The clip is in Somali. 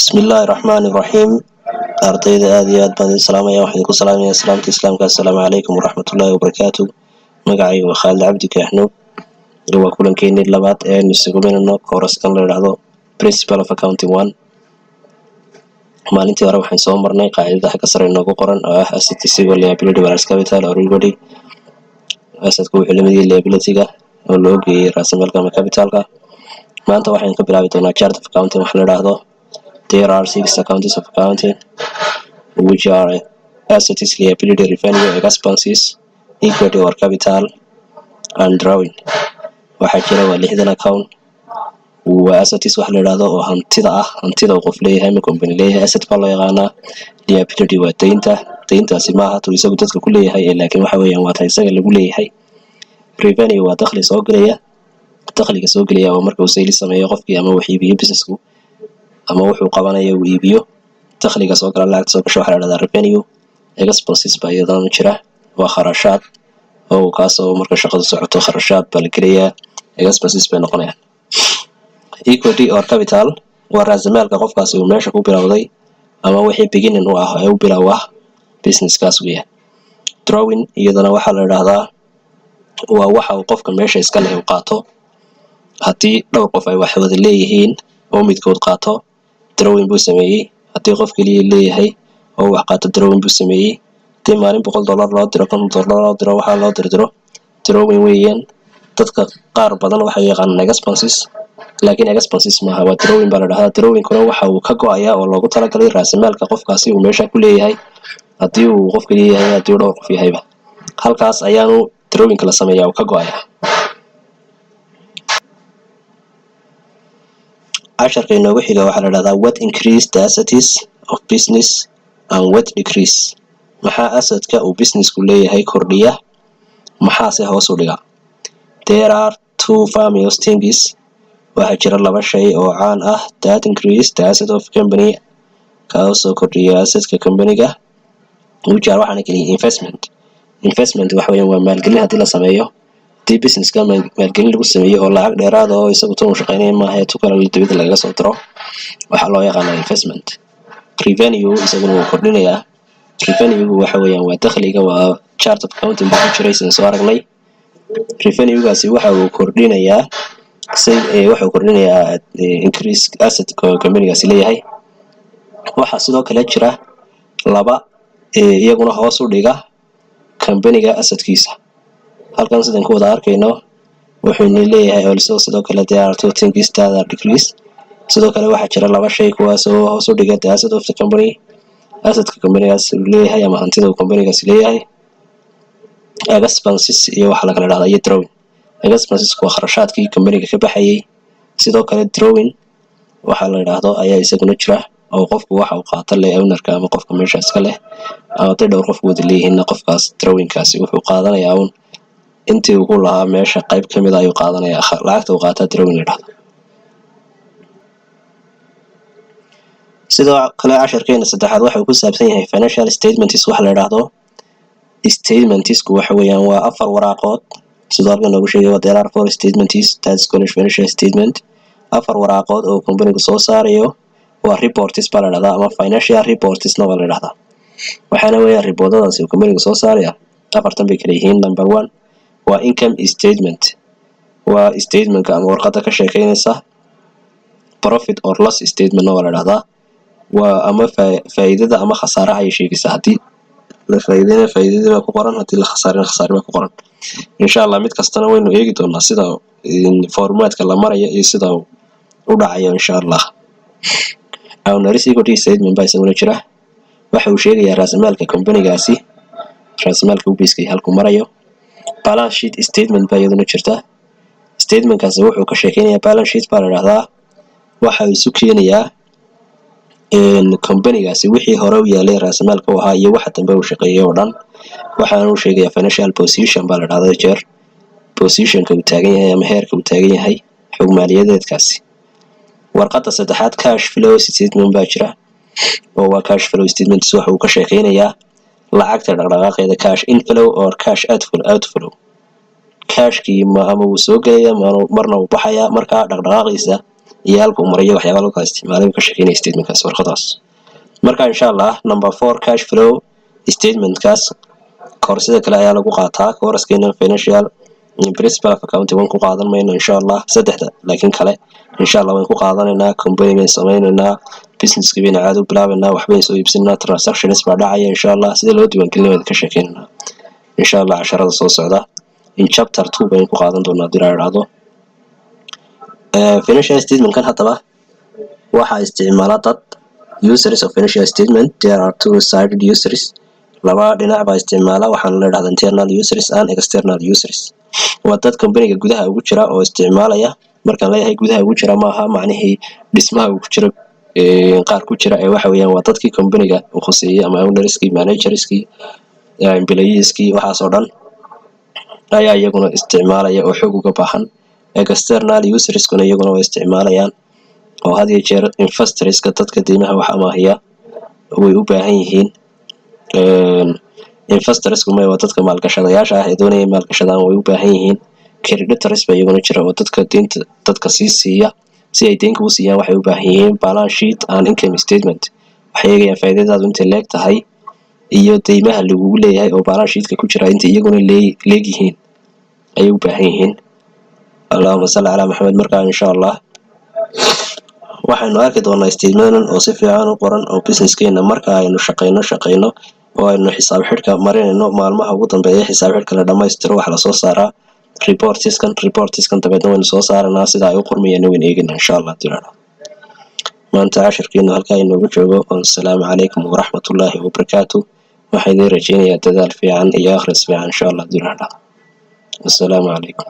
بسم الله الرحمن الرحيم. أرتيد آديات بني السلام يا وحيد السلام يا سلام الإسلام السلام عليكم ورحمة الله وبركاته. مقعي وخالد عبدك إحنا هو كلن كيني اللبات نستقبل إنه كورس كان للعضو Principle of Accounting 1. maalintii hore waxaan soo marnay qaacidada xagga sare inoogu qoran oo ah asset iyo liability balance capital or everybody assetku wuxuu la mid yahay liability-ga oo loo geeyay raasamaalka ama capital-ka. maanta waxaan ka bilaabi doonaa chart of accounting wax la yiraahdo. There are 6 accounts of accounting which are assets, liability, revenue, expenses, equity or capital and drawing. waxaa jira waa 6 account assets wax la yiraahdo oo hantida qof leeyahay ama company leeyahay. asset baa loo yaqaanaa. liability waa deyntaasi maaha tuu isagu dadka ku leeyahay laakiin waxa weeyaan waa isaga lagu leeyahay. revenue waa dakhliga soo gelaya oo marka uu sales sameeyo qofkii ama wax iibiyo businessku ama wuxuu qabanayo uu iibiyo dakhliga soo gala lacagta soo gasho waxa la yiraahdaa revenue. expenses baa iyadana jira waa kharashaad oo kaasoo marka shaqadu socoto kharashaad baa la geliyaa. expenses bay noqonayaan. equity or capital waa raasamaalka qofkaasi uu meesha ku bilowday ama wixii beginning u ah ee uu bilowaa business-kaas weeyaan. drawing iyadana waxa la yiraahdaa waa waxa uu qofka meesha iska leh uu qaato haddii dhowr qof ay wax wada leeyihiin oo midkood qaato drawing buu sameeyay. haddii qof kaliya leeyahay oo wax qaato drawing buu sameeyay. haddii maalin $100 loo diro $100 loo diro waxa loo diro drawing weeyaan. dadka qaar badan waxay yaqaanaan expenses laakiin expenses maaha waa drawing baa la yiraahdaa. drawing kuna waxa uu ka go'ayaa oo loogu talagalay raasamaalka qofkaasi uu meesha ku leeyahay haddii uu qof kaliya yahay haddii uu dhowr qof yahayba halkaas ayaanu drawing la sameeyaa oo ka go'ayaa. casharka inoogu xiga waxaa la yiraahdaa what increase the assets of business and what decrease. maxaa assetka uu businessku leeyahay kordhiya maxaase hoos u dhiga. there are 2 famous things waxaa jira 2 shay oo caan ah that increase the asset of company kaasoo kordhiya assetka company-ga. waxaana kaliya investment waxa weeyaan waa maalgelin haddii la sameeyo haddii business-ka maalgelin lagu sameeyo oo lacag dheeraad oo isagu tuu shaqaynaya maaha tukala dibadda lagaga soo diro waxaa loo yaqaanaa investment. revenue isaguna wuu kordhinayaa. revenue waxa weeyaan waa dakhliga waa chart of accounting buu ku jiray sidaan soo aragnay. revenue-gaasi waxa uu kordhinayaa increase asset company-gaasi leeyahay. waxaa sidoo kale jira 2 iyaguna hoos u dhiga company-ga assetkiisa. halkan sidaan ku wada arkayno wuxuu leeyahay also sidoo kale there are 2 things that are decrease. sidoo kale waxaa jira 2 shay kuwaas oo hoos u dhiga the asset of the company assetka company-gaas leeyahay ama hantida uu company-gaas leeyahay. expenses iyo waxa la kala yiraahdaa iyo drawing. expenses waa kharashaadkii company-ga ka baxayay. sidoo kale drawing waxa la yiraahdo ayaa isaguna jira oo qofku waxa uu qaato owner-ka ama qofka meesha iska leh ama dhowr qof wada leeyihiin qofkaas drawing-kaasi wuxuu qaadanayaa intii uu ku lahaa meesha qayb ka mid ah ayuu qaadanayaa lacagta uu qaataa drawing la yiraahdo. sidoo kale casharkeena saddexaad waxa uu ku saabsan yahay financial statements wax la yiraahdo. statementsku waxa weeyaan waa 4 waraaqood sidoo kale noogu sheegay there are 4 statements that's called financial statement. 4 waraaqood oo company-gu soo saarayo waa reports baa la yiraahdaa ama financial reports waa la yiraahdaa. waxaana weeyaan reportadaasi company-gu soo saaraya 4 bay kala yihiin. number 1 waa income statement waa statement-ka ama warqadda ka sheekeynaysa. profit or loss statement waa la yiraahdaa waa ama faa'iidada ama khasaaraha ay sheegaysaa. haddii la faa'iidada ku qoran haddii la khasaarina ku qoran. insha Allah mid kastana waynu eegi doonaa sida formatka la marayo iyo sida u dhacayo insha Allah. owners equity statement baa isaguna jira. waxa uu sheegayaa raasamaalka company-gaasi raasamaalka uu biiskay halku marayo. balance sheet statement baa iyaduna jirta. statement-kaasi wuxuu ka sheekeynayaa balance sheet baa la yiraahdaa. waxa uu isu keenayaa company-gaasi wixii hore u yaalay raasamaalka u ahaa iyo waxa dambe uu shaqeeyay oo dhan. waxaana uu sheegayaa financial position baa la yiraahdaa jeer position-ka uu taagan yahay ama heerka uu taagan yahay xog maaliyadeedkaasi. warqadda saddexaad cash flow statement baa jira oo waa cash flow statement waxa uu ka sheekeynayaa lacagta dhaqdhaqaaqeeda cash inflow or cash outflow. cashkii ama uu soo gelaya marna uu baxaya marka dhaqdhaqaaqiisa iyo halka uu marayo waxyaabo lagu isticmaalay ka shaqeynay statement-kaas warqadaas. marka insha Allah number 4 cash flow statement-kaas koorsada kale ayaa lagu qaataa koorskeena financial principle of accounting waan ku qaadan mayno insha Allah saddexda laakiin kale insha Allah waan ku qaadanaynaa company sameeynaa business kibina aad u bilaabanaa waxbay soo iibsanaa transactions baa dhacaya insha Allah sida loo diiwaangelinayo ka shaqeynaa insha Allah casharada soo socda in chapter 2 baan ku qaadan doonaa diraacado financial statement kan hadaba waxa isticmaala dad users of financial statement. There are two sided users laba dhinac baa isticmaala waxaan la yiraahdaa internal users and external users. waa dad company-ga gudaha ugu jira oo isticmaalaya markaan leeyahay gudaha ugu jira maaha macnaheedu dhismaha ugu jira qaar ku jira waxa weeyaan waa dadkii company-ga u khuseeyay ama ownerskii managerskii employeeskii waxaas oo dhan ayaa iyaguna isticmaalaya oo xog uga baahan. external users kuna iyaguna way isticmaalayaan oo had iyo jeer investors-ka dadka deymaha wax amaahiya way u baahan yihiin. investors kuma waa dadka maalgashadayaasha ah ee doonaya maalgashadaan way u baahan yihiin. creditors ba iyaguna jira oo dadka deynta dadka siiya si ay deynka u siiyaan waxay u baahan yihiin balance sheet and income statement. waxay eegayaan faa'iidadaadu intay leeg tahay iyo deymaha lagu leeyahay oo balance sheet-ka ku jira inta iyaguna leeyihiin ay u baahan yihiin. Allahumma salli ala Muhammad. marka insha Allah waxaanu arki doonaa statement oo si fiican u qoran oo business-keena marka aynu shaqeyno oo aynu xisaab xidhka marinayno maalmaha ugu dambeeya xisaab xidhka la dhameystiro waxa la soo saaraa reports-kan dabeedna waynu soo saaranaa sida ay u qormayaan weyn eegina insha Allah diraacado. maanta casharkeena halka inoogu joogo. Assalaamu calaykum waraxmatullaahi wabarakaatuh. waxaan idin rajeynayaa dadaal fiican iyo akhris fiican insha Allah diraacado. assalaamu calaykum.